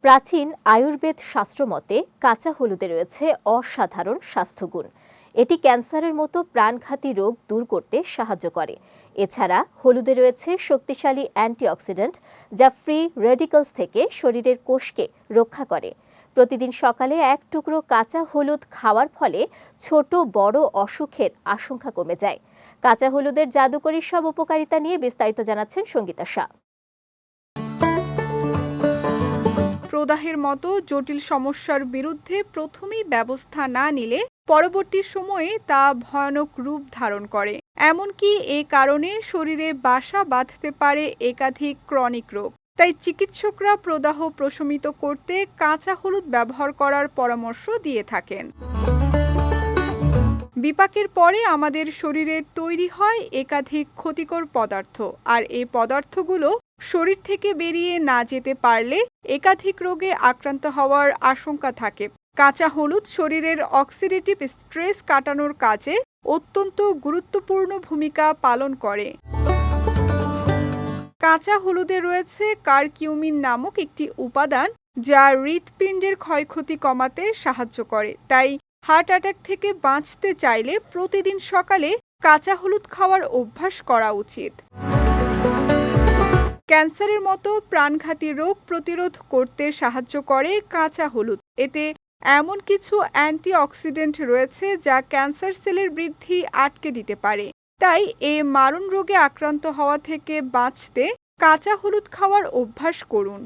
প্রাচীন আয়ুর্বেদ শাস্ত্রমতে কাঁচা হলুদে রয়েছে অসাধারণ স্বাস্থ্যগুণ। এটি ক্যান্সারের মতো প্রাণঘাতী রোগ দূর করতে সাহায্য করে। এছাড়া হলুদে রয়েছে শক্তিশালী অ্যান্টিঅক্সিডেন্ট, যা ফ্রি রেডিক্যালস থেকে শরীরের কোষকে রক্ষা করে। প্রতিদিন সকালে এক টুকরো কাঁচা হলুদ খাওয়ার ফলে ছোট বড় অসুখের আশঙ্কা কমে যায়। কাঁচা হলুদের জাদুকরী সব উপকারিতা নিয়ে বিস্তারিত জানাচ্ছেন সঙ্গীতা শাহ। প্রদাহের মতো জটিল সমস্যার বিরুদ্ধে প্রথমেই ব্যবস্থা না নিলে পরবর্তী সময়ে তা ভয়ানক রূপ ধারণ করে। এমনকি এ কারণে শরীরে বাসা বাঁধতে পারে একাধিক ক্রনিক রোগ। তাই চিকিৎসকরা প্রদাহ প্রশমিত করতে কাঁচা হলুদ ব্যবহার করার পরামর্শ দিয়ে থাকেন। বিপাকের পরে আমাদের শরীরে তৈরি হয় একাধিক ক্ষতিকর পদার্থ, আর এই পদার্থগুলো শরীর থেকে বেরিয়ে না যেতে পারলে একাধিক রোগে আক্রান্ত হওয়ার আশঙ্কা থাকে। কাঁচা হলুদ শরীরের অক্সিডেটিভ স্ট্রেস কাটানোর কাজে অত্যন্ত গুরুত্বপূর্ণ ভূমিকা পালন করে। কাঁচা হলুদে রয়েছে কারকিউমিন নামক একটি উপাদান, যা হৃৎপিণ্ডের ক্ষয়ক্ষতি কমাতে সাহায্য করে। তাই হার্ট অ্যাটাক থেকে বাঁচতে চাইলে প্রতিদিন সকালে কাঁচা হলুদ খাওয়ার অভ্যাস করা উচিত। ক্যান্সারের মতো প্রাণঘাতী রোগ প্রতিরোধ করতে সাহায্য করে কাঁচা হলুদ। এতে এমন কিছু অ্যান্টিঅক্সিডেন্ট রয়েছে যা ক্যান্সার সেলের বৃদ্ধি আটকে দিতে পারে। তাই এই মারণ রোগে আক্রান্ত হওয়া থেকে বাঁচতে কাঁচা হলুদ খাওয়ার অভ্যাস করুন।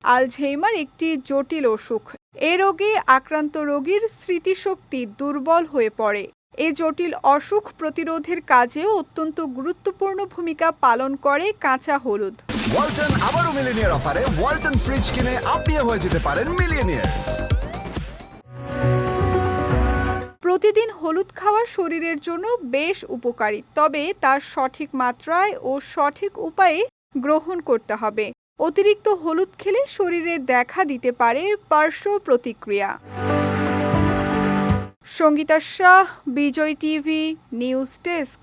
আলঝেইমার একটি জটিল অসুখ। এ রোগে আক্রান্ত রোগীর স্মৃতিশক্তি দুর্বল হয়ে পড়ে। এই জটিল অসুখ প্রতিরোধের কাজেও অত্যন্ত গুরুত্বপূর্ণ ভূমিকা পালন করে কাঁচা হলুদ। ওয়ালটন আবারও মিলিয়নিয়ার অফারে ওয়ালটন ফ্রিজ কিনে আপনিও হয়ে যেতে পারেন মিলিয়নিয়ার। প্রতিদিন হলুদ খাওয়া শরীরের জন্য বেশ উপকারী, তবে তার সঠিক মাত্রায় ও সঠিক উপায়ে গ্রহণ করতে হবে। অতিরিক্ত হলুদ খেলে শরীরে দেখা দিতে পারে পার্শ্ব প্রতিক্রিয়া। সঙ্গীতা শাহ, বিজয় টিভি নিউজ ডেস্ক।